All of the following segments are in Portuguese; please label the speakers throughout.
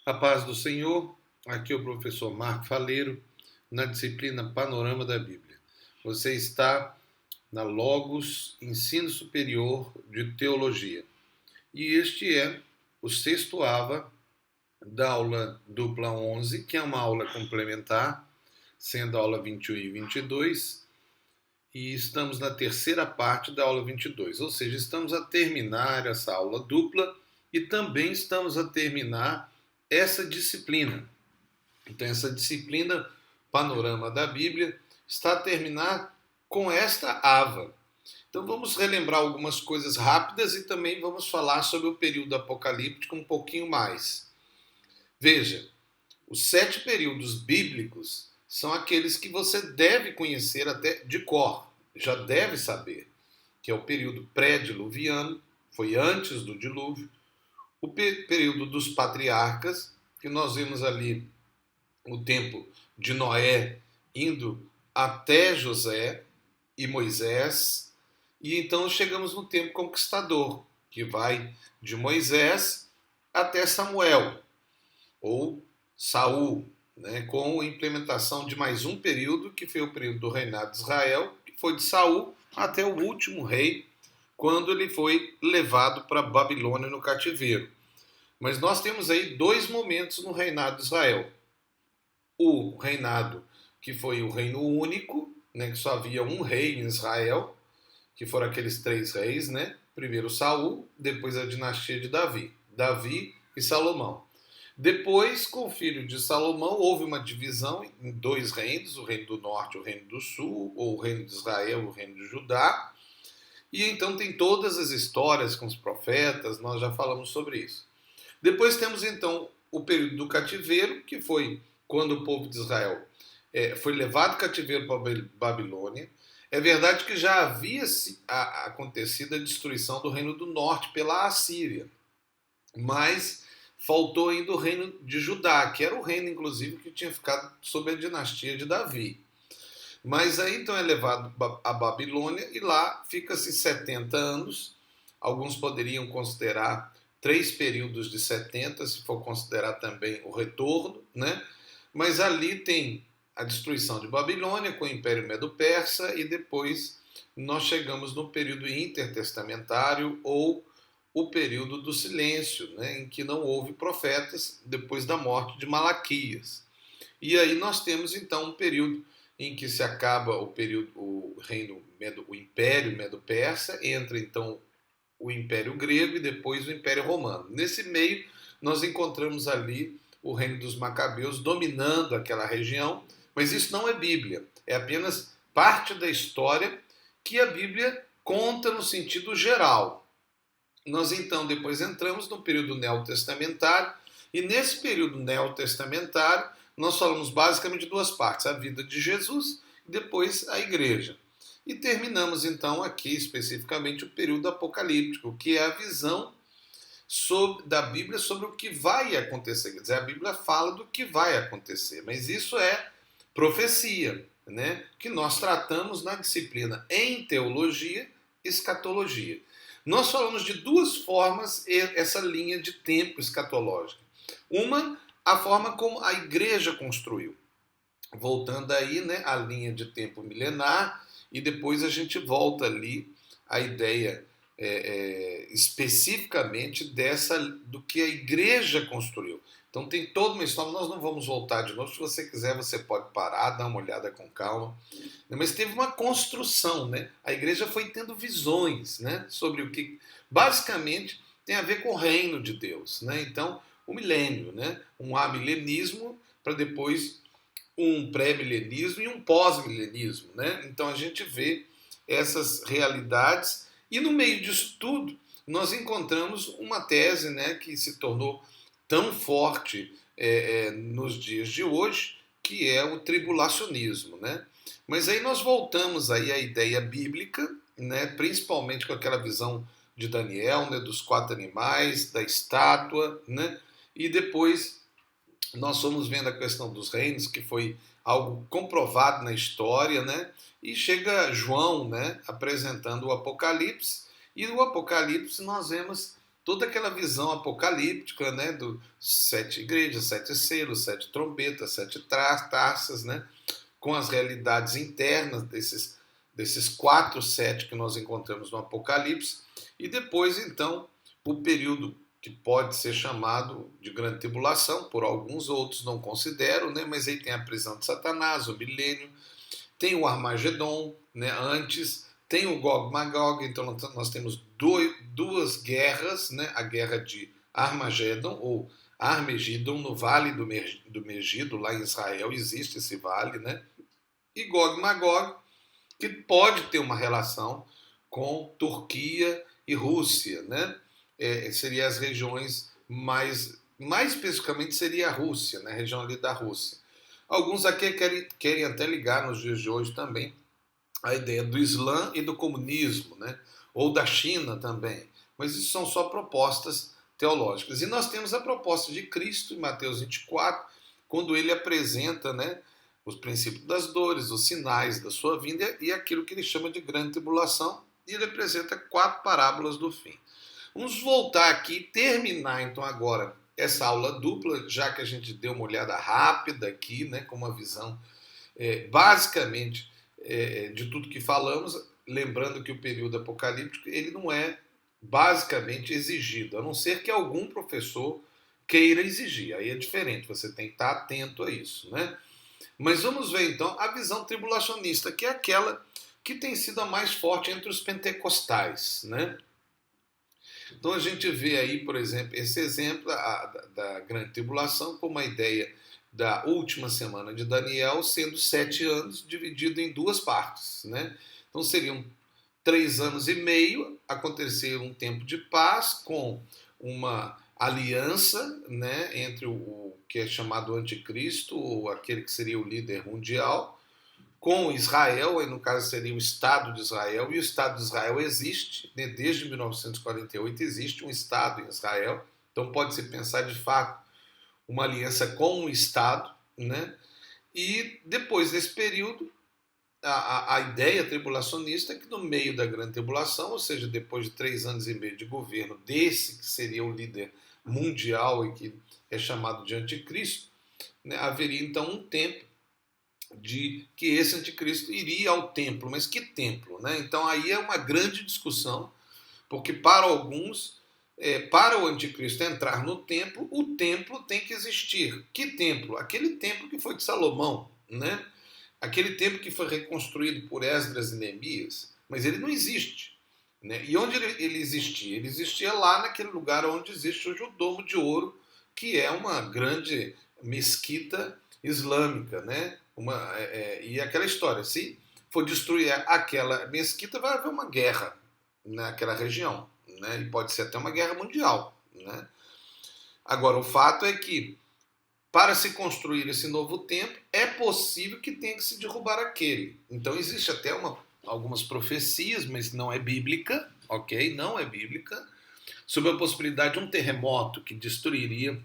Speaker 1: A paz do Senhor, aqui é o professor Marco Faleiro, na disciplina Panorama da Bíblia. Você está na Logos Ensino Superior de Teologia. E este é o sexto AVA da aula dupla 11, que é uma aula complementar, sendo a aula 21 e 22, e estamos na terceira parte da aula 22, ou seja, estamos a terminar essa aula dupla e também estamos a terminar essa disciplina. Então, essa disciplina Panorama da Bíblia está a terminar com esta AVA. Então, vamos relembrar algumas coisas rápidas e também vamos falar sobre o período apocalíptico um pouquinho mais. Veja, os 7 períodos bíblicos são aqueles que você deve conhecer até de cor, já deve saber, que é o período pré-diluviano, foi antes do dilúvio, o período dos patriarcas, que nós vemos ali o tempo de Noé indo até José e Moisés, e então chegamos no tempo conquistador, que vai de Moisés até Samuel, ou Saul, né, com a implementação de mais um período, que foi o período do reinado de Israel, que foi de Saul até o último rei, quando ele foi levado para Babilônia no cativeiro. Mas nós temos aí 2 momentos no reinado de Israel. O reinado que foi o reino único, né, que só havia um rei em Israel, que foram aqueles 3 reis, né? Primeiro Saul, depois a dinastia de Davi e Salomão. Depois, com o filho de Salomão, houve uma divisão em 2 reinos, o reino do norte e o reino do sul, ou o reino de Israel e o reino de Judá. E então tem todas as histórias com os profetas, nós já falamos sobre isso. Depois temos então o período do cativeiro, que foi quando o povo de Israel foi levado cativeiro para Babilônia. É verdade que já havia acontecido a destruição do reino do norte pela Assíria, mas faltou ainda o reino de Judá, que era o reino, inclusive, que tinha ficado sob a dinastia de Davi. Mas aí então é levado a Babilônia e lá fica-se 70 anos. Alguns poderiam considerar 3 períodos de 70, se for considerar também o retorno, né? Mas ali tem a destruição de Babilônia com o Império Medo-Persa e depois nós chegamos no período intertestamentário ou o período do silêncio, né, em que não houve profetas depois da morte de Malaquias. E aí nós temos então um período em que se acaba o Império Medo-Persa, entra então o Império Grego e depois o Império Romano. Nesse meio nós encontramos ali o reino dos Macabeus dominando aquela região, mas isso não é Bíblia, é apenas parte da história que a Bíblia conta no sentido geral. Nós então depois entramos no período neotestamentário, e nesse período neotestamentário nós falamos basicamente de 2 partes, a vida de Jesus e depois a igreja. E terminamos então aqui especificamente o período apocalíptico, que é a visão da Bíblia sobre o que vai acontecer. Quer dizer, a Bíblia fala do que vai acontecer, mas isso é profecia, né? Que nós tratamos na disciplina em teologia, escatologia. Nós falamos de 2 formas essa linha de tempo escatológica. Uma, a forma como a igreja construiu. Voltando aí, né, a linha de tempo milenar, e depois a gente volta ali à ideia especificamente do que a igreja construiu. Então tem toda uma história, nós não vamos voltar de novo, se você quiser você pode parar, dar uma olhada com calma, mas teve uma construção, né? A igreja foi tendo visões, né, sobre o que basicamente tem a ver com o reino de Deus, né? Então o milênio, né? Um amilenismo para depois um pré-milenismo e um pós-milenismo, né? Então a gente vê essas realidades e no meio disso tudo nós encontramos uma tese, né, que se tornou tão forte nos dias de hoje, que é o tribulacionismo, né? Mas aí nós voltamos aí à ideia bíblica, né, principalmente com aquela visão de Daniel, né, dos 4 animais, da estátua, né? E depois nós fomos vendo a questão dos reinos, que foi algo comprovado na história, né? E chega João, né, apresentando o Apocalipse, e no Apocalipse nós vemos toda aquela visão apocalíptica, né, do 7 igrejas, 7 selos, 7 trombetas, 7 taças, né, com as realidades internas desses 4 7 que nós encontramos no Apocalipse, e depois, então, o período que pode ser chamado de grande tribulação, por alguns outros não consideram, né, mas aí tem a prisão de Satanás, o milênio, tem o Armagedon, né, antes, tem o Gog-Magog, então nós temos duas guerras, né, a guerra de Armagedon, ou Armagedon, no Vale do Megido, lá em Israel, existe esse vale, né, e Gog-Magog, que pode ter uma relação com Turquia e Rússia, né, seriam as regiões mais especificamente seria a Rússia, né, a região ali da Rússia. Alguns aqui querem até ligar nos dias de hoje também a ideia do Islã e do comunismo, né? Ou da China também. Mas isso são só propostas teológicas. E nós temos a proposta de Cristo em Mateus 24, quando ele apresenta, né, os princípios das dores, os sinais da sua vinda e aquilo que ele chama de grande tribulação. E ele apresenta 4 parábolas do fim. Vamos voltar aqui e terminar então agora essa aula dupla, já que a gente deu uma olhada rápida aqui, né, com uma visão basicamente de tudo que falamos, lembrando que o período apocalíptico ele não é basicamente exigido, a não ser que algum professor queira exigir, aí é diferente, você tem que estar atento a isso, né? Mas vamos ver então a visão tribulacionista, que é aquela que tem sido a mais forte entre os pentecostais, né? Então a gente vê aí, por exemplo, esse exemplo da grande tribulação como a ideia da última semana de Daniel sendo 7 anos dividido em 2 partes, né? Então seriam 3 anos e meio, acontecer um tempo de paz com uma aliança, né, entre o que é chamado anticristo, ou aquele que seria o líder mundial, com Israel, aí no caso seria o Estado de Israel, e o Estado de Israel existe, né, desde 1948 existe um Estado em Israel, então pode-se pensar de fato uma aliança com o Estado, né? E depois desse período, a ideia tribulacionista é que no meio da grande tribulação, ou seja, depois de 3 anos e meio de governo desse que seria o líder mundial e que é chamado de anticristo, né, haveria então um tempo de que esse anticristo iria ao templo, mas que templo, né? Então aí é uma grande discussão, porque para alguns, para o anticristo entrar no templo, o templo tem que existir. Que templo? Aquele templo que foi de Salomão, né? Aquele templo que foi reconstruído por Esdras e Neemias, mas ele não existe, né? E onde ele existia? Ele existia lá naquele lugar onde existe hoje o Domo de Ouro, que é uma grande mesquita islâmica, né? E aquela história, se for destruir aquela mesquita, vai haver uma guerra naquela região, né? E pode ser até uma guerra mundial, né? Agora, o fato é que para se construir esse novo templo, é possível que tenha que se derrubar aquele. Então existe até algumas profecias, mas não é bíblica, ok? Não é bíblica, sobre a possibilidade de um terremoto que destruiria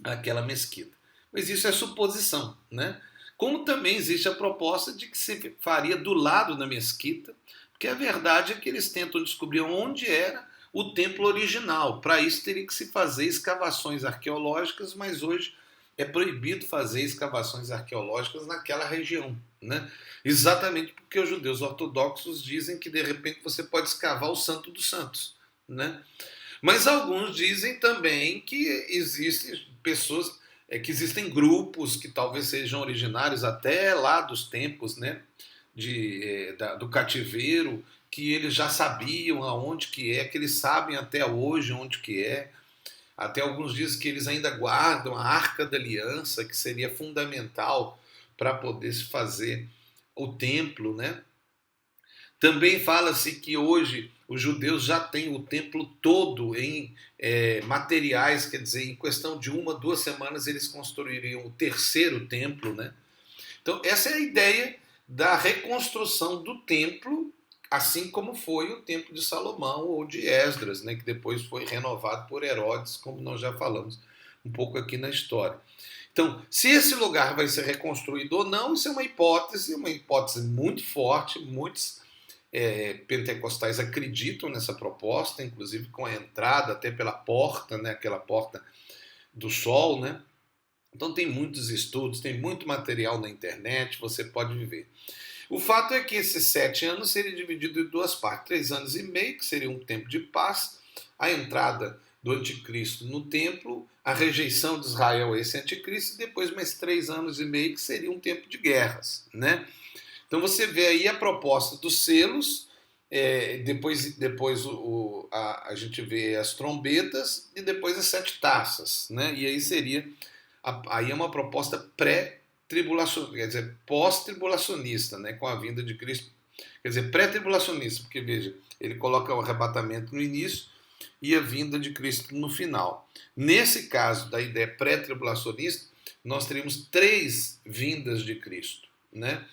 Speaker 1: aquela mesquita. Mas isso é suposição, né? Como também existe a proposta de que se faria do lado da mesquita, porque a verdade é que eles tentam descobrir onde era o templo original. Para isso teria que se fazer escavações arqueológicas, mas hoje é proibido fazer escavações arqueológicas naquela região, né? Exatamente porque os judeus ortodoxos dizem que de repente você pode escavar o Santo dos Santos, né? Mas alguns dizem também que existem pessoas, que existem grupos que talvez sejam originários até lá dos tempos, né, do cativeiro, que eles já sabiam aonde que é, que eles sabem até hoje onde que é. Até alguns dizem que eles ainda guardam a Arca da Aliança, que seria fundamental para poder se fazer o templo, né? Também fala-se que hoje os judeus já têm o templo todo em materiais, quer dizer, em questão de 1, 2 semanas eles construiriam o 3º templo, né? Então essa é a ideia da reconstrução do templo, assim como foi o templo de Salomão ou de Esdras, né, que depois foi renovado por Herodes, como nós já falamos um pouco aqui na história. Então, se esse lugar vai ser reconstruído ou não, isso é uma hipótese muito forte, muitos pentecostais acreditam nessa proposta, inclusive com a entrada até pela porta, né, aquela porta do sol, né? Então tem muitos estudos, tem muito material na internet, você pode viver. O fato é que esses 7 anos seriam divididos em duas partes. 3 anos e meio, que seria um tempo de paz, a entrada do anticristo no templo, a rejeição de Israel a esse anticristo, e depois mais 3 anos e meio, que seria um tempo de guerras, né? Então você vê aí a proposta dos selos, depois a gente vê as trombetas e depois as 7 taças, né? E aí seria aí é uma proposta pré-tribulacionista, quer dizer, pós-tribulacionista, né? Com a vinda de Cristo. Quer dizer, pré-tribulacionista, porque veja, ele coloca o arrebatamento no início e a vinda de Cristo no final. Nesse caso da ideia pré-tribulacionista, nós teríamos 3 vindas de Cristo, né?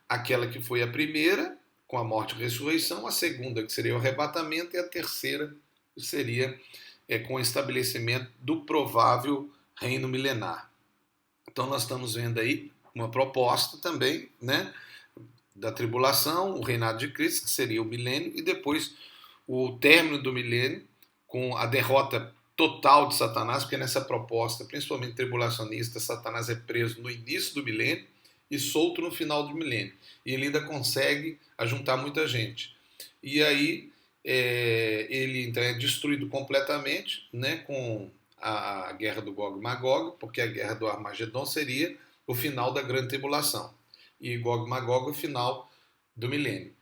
Speaker 1: Aquela que foi a primeira, com a morte e ressurreição, a segunda, que seria o arrebatamento, e a terceira seria com o estabelecimento do provável reino milenar. Então nós estamos vendo aí uma proposta também, né, da tribulação, o reinado de Cristo, que seria o milênio, e depois o término do milênio, com a derrota total de Satanás, porque nessa proposta, principalmente tribulacionista, Satanás é preso no início do milênio e solto no final do milênio. E ele ainda consegue ajuntar muita gente. E aí ele então é destruído completamente, né, com a guerra do Gog e Magog, porque a guerra do Armagedon seria o final da grande tribulação. E Gog e Magog o final do milênio.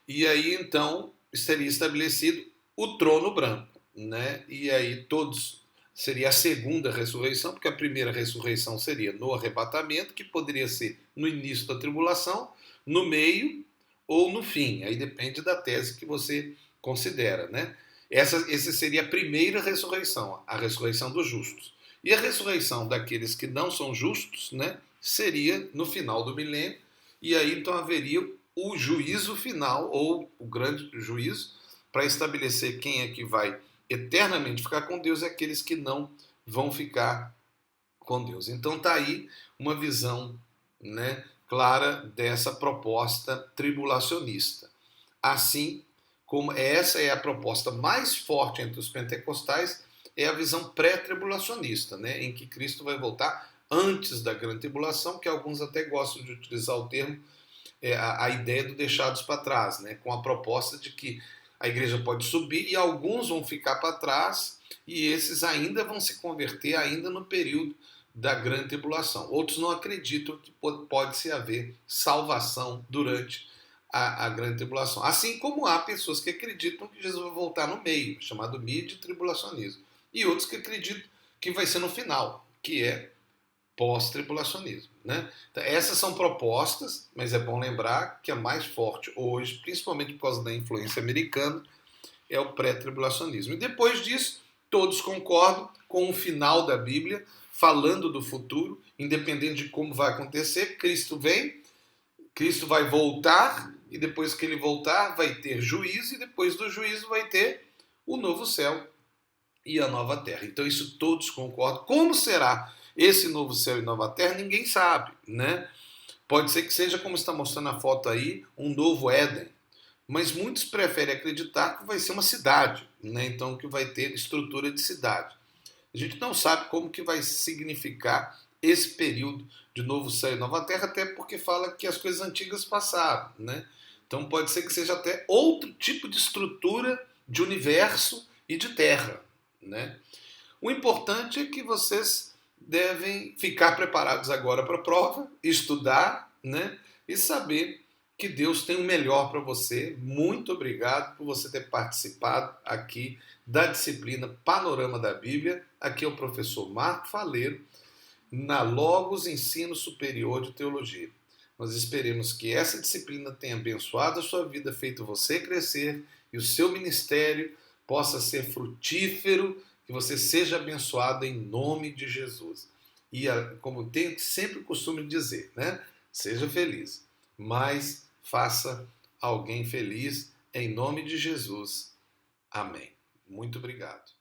Speaker 1: E aí então seria estabelecido o trono branco, né? E aí seria a segunda ressurreição, porque a primeira ressurreição seria no arrebatamento, que poderia ser no início da tribulação, no meio ou no fim. Aí depende da tese que você considera, né? Essa seria a primeira ressurreição, a ressurreição dos justos. E a ressurreição daqueles que não são justos, né, seria no final do milênio, e aí então haveria o juízo final, ou o grande juízo, para estabelecer quem é que vai eternamente ficar com Deus e aqueles que não vão ficar com Deus. Então está aí uma visão, né, clara dessa proposta tribulacionista. Assim como essa é a proposta mais forte entre os pentecostais, é a visão pré-tribulacionista, né, em que Cristo vai voltar antes da grande tribulação, que alguns até gostam de utilizar o termo, a ideia do deixados para trás, né, com a proposta de que a igreja pode subir e alguns vão ficar para trás e esses ainda vão se converter ainda no período da grande tribulação. Outros não acreditam que pode-se haver salvação durante a grande tribulação. Assim como há pessoas que acreditam que Jesus vai voltar no meio, chamado mid-tribulacionismo. E outros que acreditam que vai ser no final, que é pós-tribulacionismo, né? Então, essas são propostas, mas é bom lembrar que a mais forte hoje, principalmente por causa da influência americana, é o pré-tribulacionismo. E depois disso, todos concordam com o final da Bíblia, falando do futuro, independente de como vai acontecer. Cristo vem, Cristo vai voltar, e depois que ele voltar, vai ter juízo, e depois do juízo vai ter o novo céu e a nova terra. Então isso todos concordam. Como será esse novo céu e nova terra? Ninguém sabe, né? Pode ser que seja, como está mostrando a foto aí, um novo Éden. Mas muitos preferem acreditar que vai ser uma cidade, né? Então que vai ter estrutura de cidade. A gente não sabe como que vai significar esse período de novo céu e nova terra, até porque fala que as coisas antigas passaram, né? Então pode ser que seja até outro tipo de estrutura de universo e de terra, né? O importante é que vocês devem ficar preparados agora para a prova, estudar, né? E saber que Deus tem o melhor para você. Muito obrigado por você ter participado aqui da disciplina Panorama da Bíblia. Aqui é o professor Marco Faleiro, na Logos Ensino Superior de Teologia. Nós esperemos que essa disciplina tenha abençoado a sua vida, feito você crescer e o seu ministério possa ser frutífero, que você seja abençoado em nome de Jesus. E como tenho sempre costume dizer, né? Seja feliz, mas faça alguém feliz em nome de Jesus. Amém. Muito obrigado.